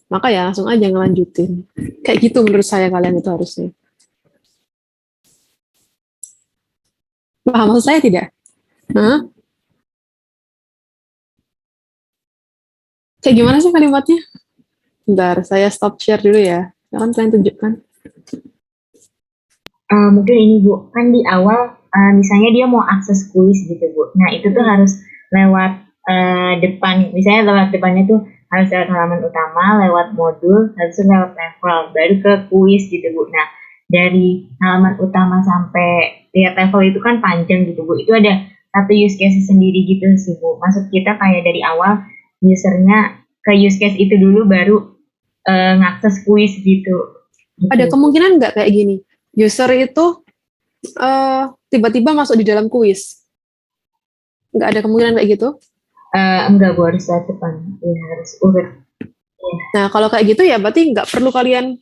Maka ya langsung aja ngelanjutin. Kayak gitu menurut saya kalian itu harusnya. Paham maksud saya tidak? Hah? Kayak gimana sih kalimatnya? Bentar, saya stop share dulu ya. Kan kalian tunjukkan. Mungkin ini Bu, kan di awal misalnya dia mau akses kuis gitu Bu. Nah itu tuh Hmm. harus lewat depan, misalnya lewat depannya tuh harus lewat halaman utama, lewat modul, harus lewat level, baru ke kuis gitu Bu. Nah dari halaman utama sampai tiap level itu kan panjang gitu Bu. Itu ada satu use case sendiri gitu sih Bu. Maksud kita kayak dari awal usernya ke use case itu dulu baru ngakses kuis gitu. Ada Gitu. kemungkinan nggak kayak gini? User itu tiba-tiba masuk di dalam kuis. Nggak ada kemungkinan kayak gitu? Enggak Bu, harus lewat depan. Ya, harus urut. Ya. Nah, kalau kayak gitu ya berarti nggak perlu kalian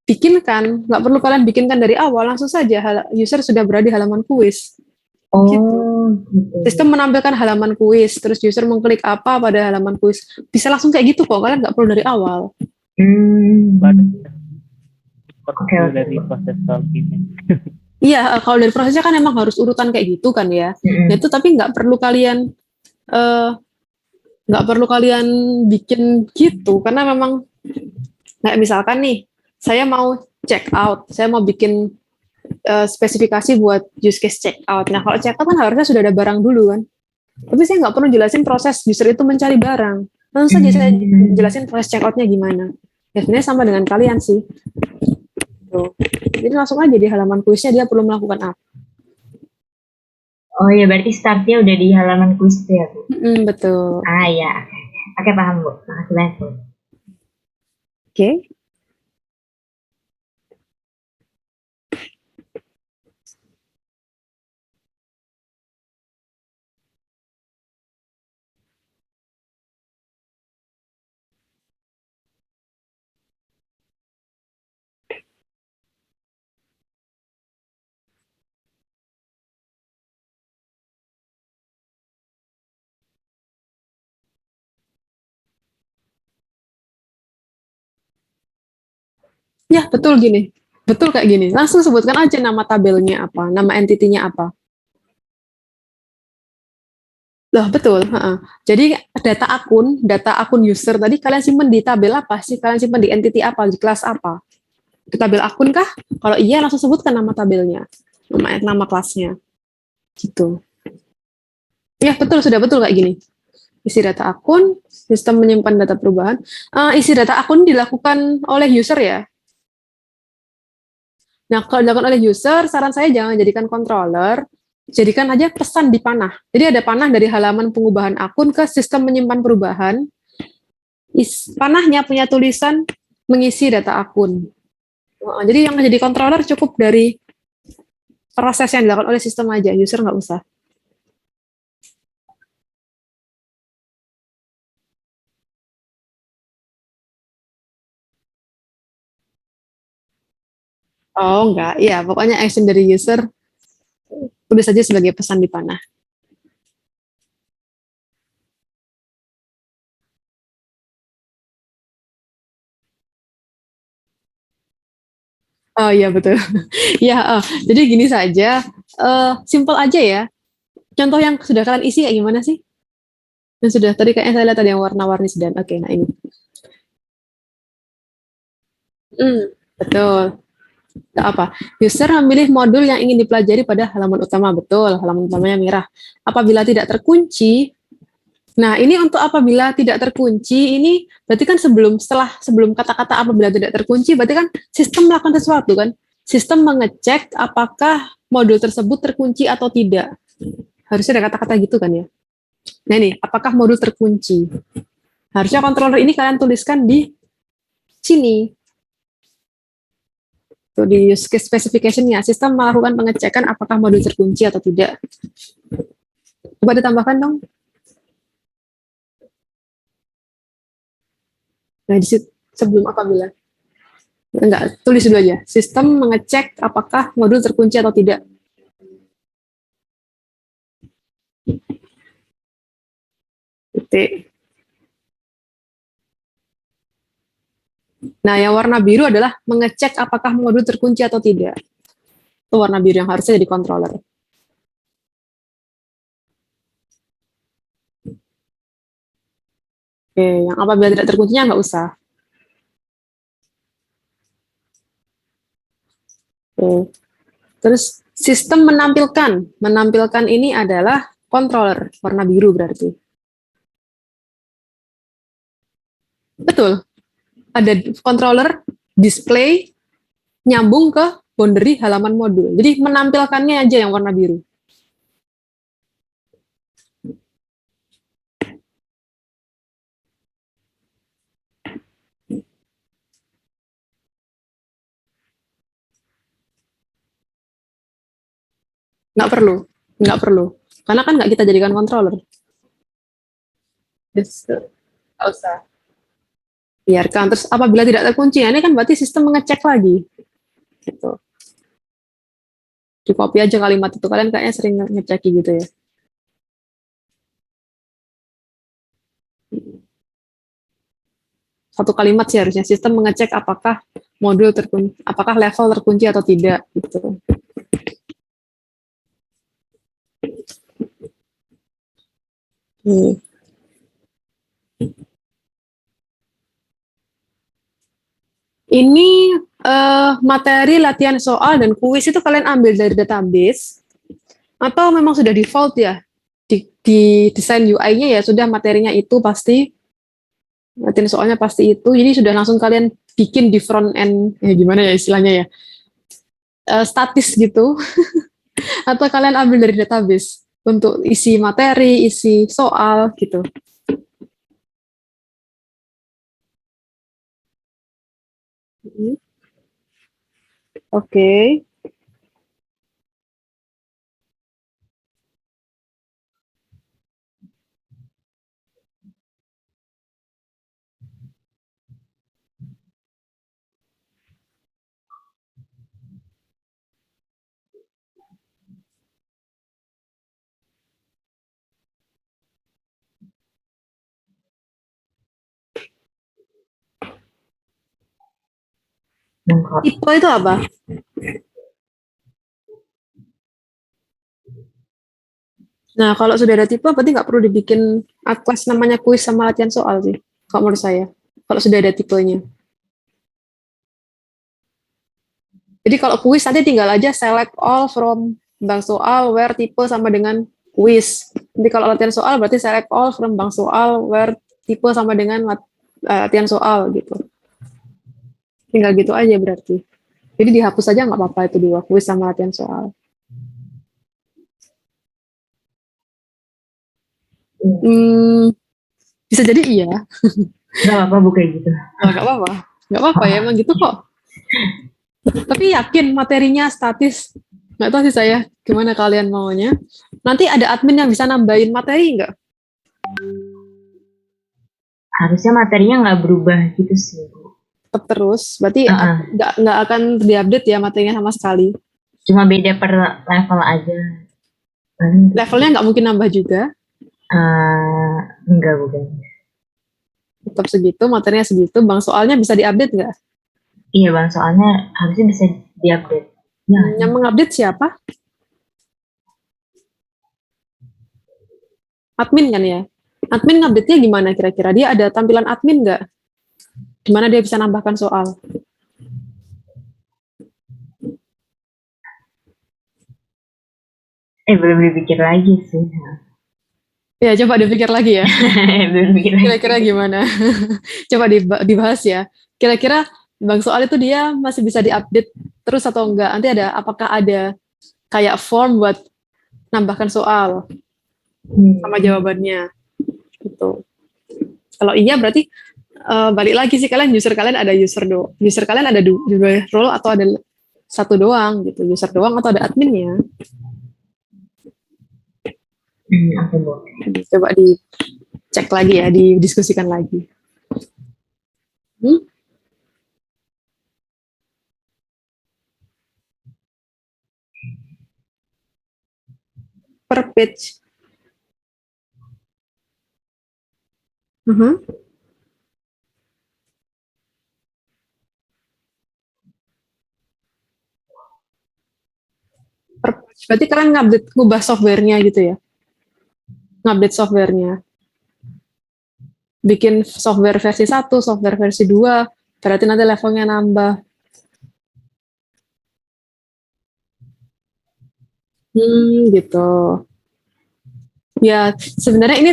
bikinkan, nggak perlu kalian bikinkan dari awal, langsung saja user sudah berada di halaman kuis. Gitu. Oh, gitu. Sistem menampilkan halaman kuis, terus user mengklik apa pada halaman kuis. Bisa langsung kayak gitu kok, kalian nggak perlu dari awal. Hmm. Oke, Perlu oke. dari proses login. Iya, kalau dari prosesnya kan emang harus urutan kayak gitu kan ya. Nah, Mm-mm. itu tapi eh, nggak perlu kalian bikin gitu karena memang kayak misalkan nih, saya mau check out, saya mau bikin spesifikasi buat use case check out. Nah, kalau check out kan harusnya sudah ada barang dulu kan. Tapi saya nggak perlu jelasin proses user itu mencari barang. Langsung saja saya Hmm. jelasin proses check outnya gimana. Ya, sebenarnya sama dengan kalian sih. Tuh. Jadi langsung aja di halaman kuisnya dia perlu melakukan apa. Oh ya, berarti startnya udah di halaman kuis itu ya, Bu? Betul. Ah ya, oke paham Bu. Makasih banyak Bu. Oke. Okay. Ya, betul gini. Betul kayak gini. Langsung sebutkan aja nama tabelnya apa, nama entitinya apa. Loh, betul. Jadi data akun user tadi kalian simpan di tabel apa sih? Kalian simpan di entity apa, di kelas apa? Di tabel akun kah? Kalau iya langsung sebutkan nama tabelnya, nama kelasnya. Gitu. Ya, betul, sudah betul kayak gini. Isi data akun, sistem menyimpan data perubahan. Isi data akun dilakukan oleh user ya. Nah, kalau dilakukan oleh user, saran saya jangan jadikan controller, jadikan aja pesan di panah. Jadi ada panah dari halaman pengubahan akun ke sistem menyimpan perubahan. Panahnya punya tulisan mengisi data akun. Jadi yang jadi controller cukup dari proses yang dilakukan oleh sistem aja, user nggak usah. Oh, enggak. Ya, pokoknya action dari user tulis saja sebagai pesan di panah. Oh iya betul. Ya, jadi gini saja, simple aja ya. Contoh yang sudah kalian isi kayak gimana sih? Yang sudah tadi kayaknya saya lihat ada yang warna-warni sedang. Oke, nah ini. Betul. Nggak apa? User memilih modul yang ingin dipelajari pada halaman utama. Betul, halaman utamanya merah. Apabila tidak terkunci, nah ini untuk apabila tidak terkunci, ini berarti kan sebelum kata-kata apabila tidak terkunci, berarti kan sistem melakukan sesuatu kan? Sistem mengecek apakah modul tersebut terkunci atau tidak. Harusnya ada kata-kata gitu kan ya? Nah ini, apakah modul terkunci? Harusnya controller ini kalian tuliskan di sini. Tuh, di use case specification-nya, sistem melakukan pengecekan apakah modul terkunci atau tidak. Coba ditambahkan dong. Nah, di situ, sebelum apabila. Enggak, tulis dulu aja. Sistem mengecek apakah modul terkunci atau tidak. Titik. Nah, yang warna biru adalah mengecek apakah modul terkunci atau tidak. Itu warna biru yang harusnya jadi controller. Oke, yang apabila tidak terkuncinya nggak usah. Oke. Terus sistem menampilkan. Menampilkan ini adalah controller, warna biru berarti. Betul. Ada controller, display, nyambung ke boundary halaman modul. Jadi menampilkannya aja yang warna biru. Nggak perlu. Nggak perlu. Karena kan nggak kita jadikan controller. Yes. Nggak usah. Biarkan. Terus apabila tidak terkunci, ini kan berarti sistem mengecek lagi. Gitu. Di copy aja kalimat itu. Kalian kayaknya sering ngecek gitu ya. Satu kalimat sih harusnya. Sistem mengecek apakah modul terkunci, apakah level terkunci atau tidak. Gitu. Hmm. Ini materi latihan soal dan kuis itu kalian ambil dari database atau memang sudah default ya di desain UI-nya ya sudah materinya itu pasti latihan soalnya pasti itu jadi sudah langsung kalian bikin di front end ya gimana ya istilahnya ya statis gitu atau kalian ambil dari database untuk isi materi isi soal gitu. Oke. Okay. Tipe itu apa? Nah, kalau sudah ada tipe, berarti nggak perlu dibikin kelas namanya kuis sama latihan soal sih, kalau menurut saya. Kalau sudah ada tipenya. Jadi kalau kuis nanti tinggal aja select all from bank soal where tipe sama dengan kuis. Nanti kalau latihan soal berarti select all from bank soal where tipe sama dengan latihan soal gitu. Tinggal gitu aja berarti. Jadi dihapus aja nggak apa-apa itu dua, kuis sama latihan soal. Hmm, bisa jadi iya. Nggak apa-apa bu kayak gitu. Nggak apa-apa. Nggak apa-apa ya, emang gitu kok. Tapi yakin materinya statis. Nggak tahu sih saya gimana kalian maunya. Nanti ada admin yang bisa nambahin materi nggak? Harusnya materinya nggak berubah gitu sih bu. Tetap terus. Berarti Uh-uh. nggak akan diupdate ya materinya sama sekali. Cuma beda per level aja. Levelnya nggak mungkin nambah juga. Enggak bukan. Tetap segitu, materinya segitu. Bang soalnya bisa diupdate nggak? Iya bang, soalnya harusnya bisa diupdate. Ya, Yang mengupdate siapa? Admin kan ya? Admin ngupdate-nya gimana kira-kira? Dia ada tampilan admin nggak? Gimana dia bisa nambahkan soal? belum dipikir lagi sih. Ya, coba dipikir lagi ya. Belum dipikir lagi. Kira-kira gimana? Coba dibahas ya. Kira-kira Bang soal itu dia masih bisa diupdate terus atau enggak? Nanti ada apakah ada kayak form buat nambahkan soal sama jawabannya gitu. Kalau iya berarti balik lagi sih kalian user kalian ada dua role atau ada satu doang gitu, user doang atau ada adminnya. Oke bu. Coba dicek lagi ya, didiskusikan lagi. Hmm? Per page. Berarti kalian ngubah softwarenya gitu ya? Ngupdate softwarenya. Bikin software versi 1, software versi 2, berarti nanti levelnya nambah. Gitu. Ya, sebenarnya ini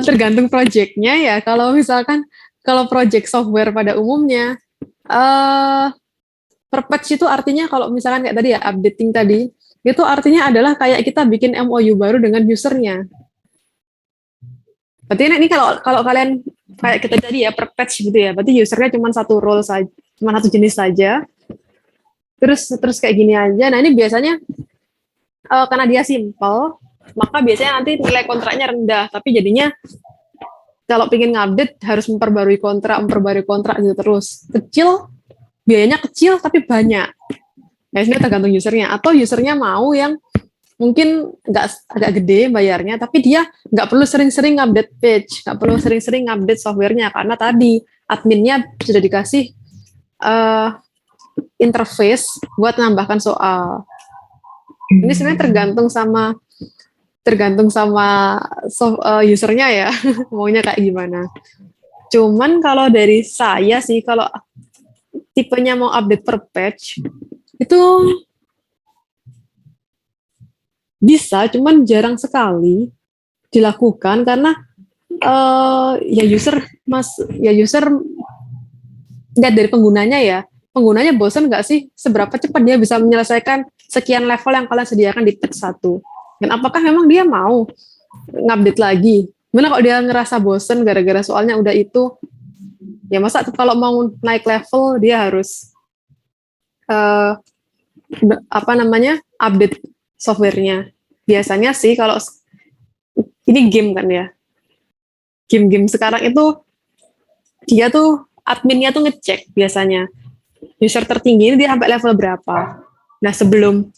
tergantung projectnya ya. Kalau misalkan, kalau project software pada umumnya, per patch itu artinya kalau misalkan kayak tadi ya, updating tadi, itu artinya adalah kayak kita bikin MOU baru dengan usernya. Berarti ini kalau kalau kalian kayak kita tadi ya per patch gitu ya, berarti usernya cuma satu role saja, cuma satu jenis saja. Terus kayak gini aja. Nah ini biasanya karena dia simple, maka biasanya nanti nilai kontraknya rendah, tapi jadinya kalau pengen ngupdate harus memperbarui kontrak gitu terus. Kecil, biayanya kecil tapi banyak. Ya ini tergantung usernya. Atau usernya mau yang mungkin agak gede bayarnya, tapi dia nggak perlu sering-sering update page, nggak perlu sering-sering update softwarenya, karena tadi adminnya sudah dikasih interface buat menambahkan soal. Ini sebenarnya tergantung sama usernya ya, maunya kayak gimana. Cuman kalau dari saya sih, kalau tipenya mau update per patch, itu bisa, cuman jarang sekali dilakukan karena ya user lihat dari pengunanya bosan nggak sih, seberapa cepat dia bisa menyelesaikan sekian level yang kalian sediakan di patch 1, dan apakah memang dia mau ngupdate lagi. Gimana kalau dia ngerasa bosan gara-gara soalnya udah itu, ya masa kalau mau naik level dia harus update softwarenya. Biasanya sih kalau ini game kan ya, game-game sekarang itu dia tuh adminnya tuh ngecek biasanya user tertinggi ini dia sampai level berapa. Nah sebelum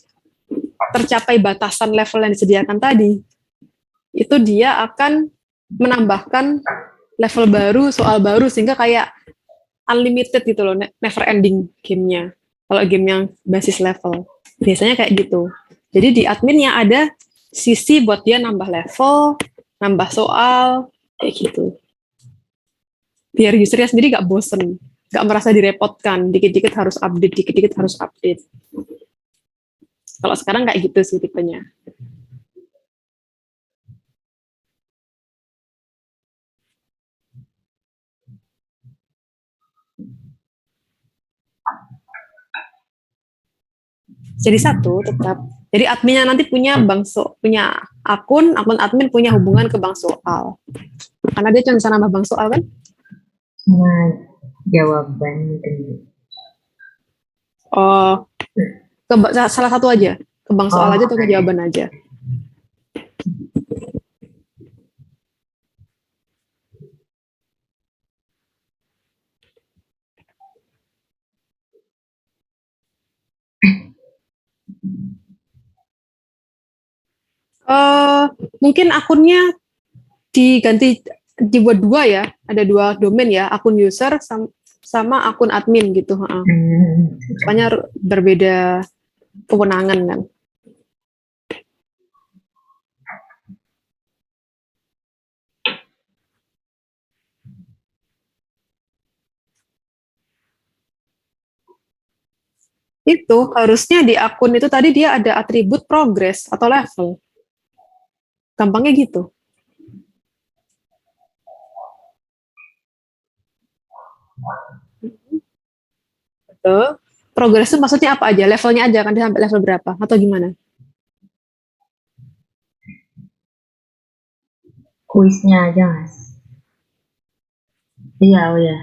tercapai batasan level yang disediakan tadi, itu dia akan menambahkan level baru, soal baru, sehingga kayak unlimited gitu loh, never ending gamenya. Kalau game yang basis level, biasanya kayak gitu. Jadi di adminnya ada sisi buat dia nambah level, nambah soal, kayak gitu. Biar usernya sendiri gak bosen, gak merasa direpotkan, dikit-dikit harus update, dikit-dikit harus update. Kalau sekarang kayak gitu sih tipenya. Jadi satu tetap. Jadi adminnya nanti punya punya akun admin punya hubungan ke bank soal. Karena dia cuma bisa nambah bank soal kan? Nah, jawaban itu. Oh, salah satu aja. Ke bank soal aja atau ke jawaban aja? Mungkin akunnya diganti, dibuat dua ya, ada dua domain ya, akun user sama akun admin gitu. Soalnya berbeda kewenangan kan. Itu harusnya di akun itu tadi dia ada atribut progress atau level. Gampangnya gitu. Betul. Progress itu maksudnya apa aja? Levelnya aja kan, dia sampai level berapa atau gimana? Kuisnya aja, Mas. Iya, oh ya.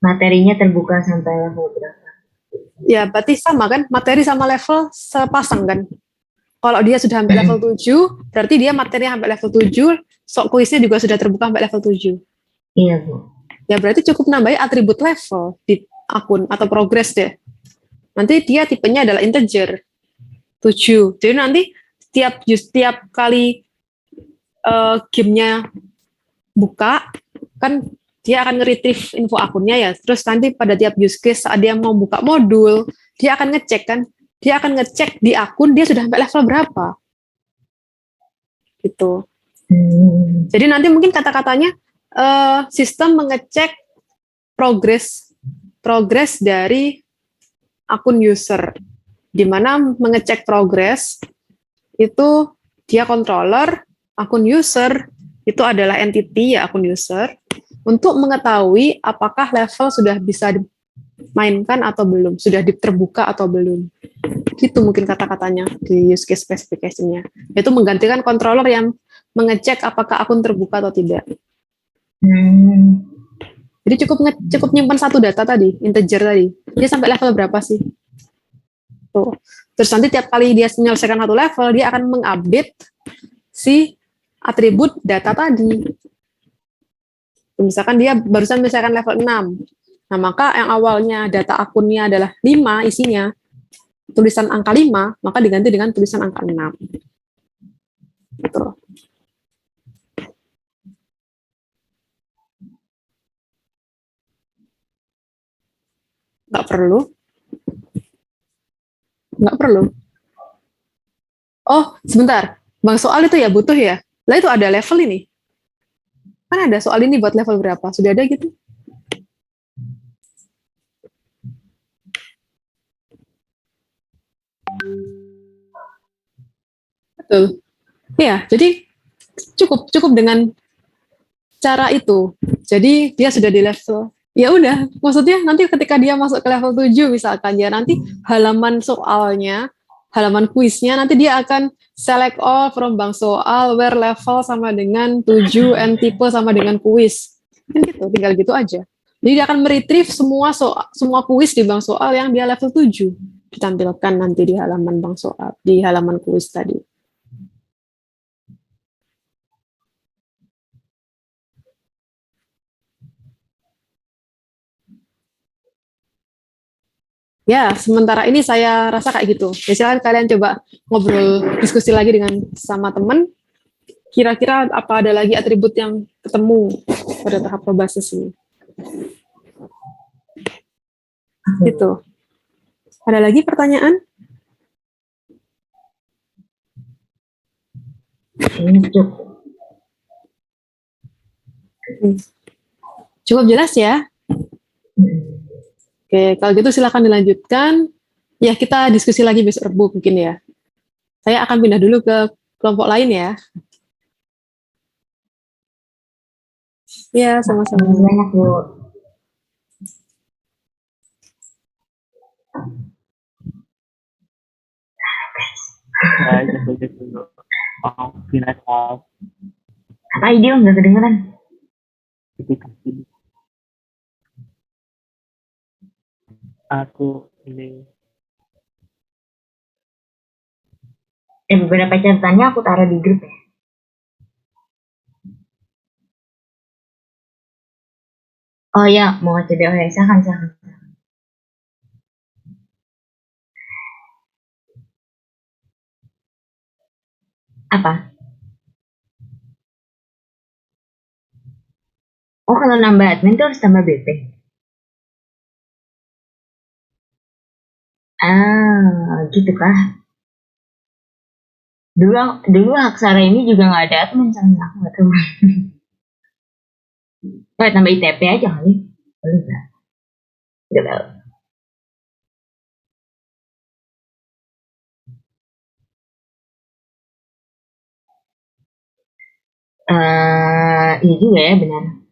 Materinya terbuka sampai level berapa? Ya, berarti sama kan? Materi sama level sepasang kan? Kalau dia sudah sampai level 7, berarti dia materinya sampai level 7, kuisnya juga sudah terbuka sampai level 7. Iya, Bu. Ya, berarti cukup nambahin atribut level di akun atau progress deh. Nanti dia tipenya adalah integer 7. Jadi nanti setiap kali gamenya buka, kan dia akan nge-retrieve info akunnya ya. Terus nanti pada tiap use case saat dia mau buka modul, dia akan ngecek kan, dia akan ngecek di akun dia sudah sampai level berapa. Gitu. Jadi nanti mungkin kata-katanya sistem mengecek progres dari akun user, di mana mengecek progres itu dia controller, akun user itu adalah entity ya akun user, untuk mengetahui apakah level sudah bisa dimainkan atau belum, sudah terbuka atau belum. Gitu mungkin kata-katanya di use case specification-nya. Itu menggantikan controller yang mengecek apakah akun terbuka atau tidak. Jadi cukup nyimpan satu data tadi, integer tadi. Dia sampai level berapa sih? Tuh. Terus nanti tiap kali dia menyelesaikan satu level, dia akan mengupdate si atribut data tadi. Misalkan dia barusan menyelesaikan level 6. Nah, maka yang awalnya data akunnya adalah 5 isinya, tulisan angka 5, maka diganti dengan tulisan angka 6. Gitu. Nggak perlu. Nggak perlu. Oh, sebentar. Bang, soal itu ya butuh ya? Lah itu ada level ini. Kan ada soal ini buat level berapa? Sudah ada gitu? Betul. Iya, jadi cukup dengan cara itu. Jadi dia sudah di level. Ya udah, maksudnya nanti ketika dia masuk ke level 7 misalkan ya, nanti halaman soalnya, halaman kuisnya nanti dia akan select all from bank soal where level sama dengan 7 and type sama dengan kuis. Kan gitu, tinggal gitu aja. Jadi dia akan meretrieve semua kuis di bank soal yang dia level 7 ditampilkan nanti di halaman bank soal, di halaman kuis tadi. Ya, sementara ini saya rasa kayak gitu. Ya, silakan kalian coba ngobrol, diskusi lagi dengan sama teman. Kira-kira apa ada lagi atribut yang ketemu pada tahap probasis ini? Gitu. Ada lagi pertanyaan? Cukup jelas ya? Oke, kalau gitu silakan dilanjutkan. Ya, kita diskusi lagi besok Rebu mungkin ya. Saya akan pindah dulu ke kelompok lain ya. Ya, sama-sama. Banyak, Bu. Apa ide nggak kedengeran? Aku ini Beberapa catatannya aku taruh di grup ya. Oh ya, mau coba ya, silahkan. Apa? Oh, kalau nambah admin tuh harus tambah BP. Gitu kah? Dulu Aksara ini juga nggak ada admin, sama aku nggak tahu. Tambah ITP aja kali. Boleh nggak? Nggak tahu. Iya juga ya, benar.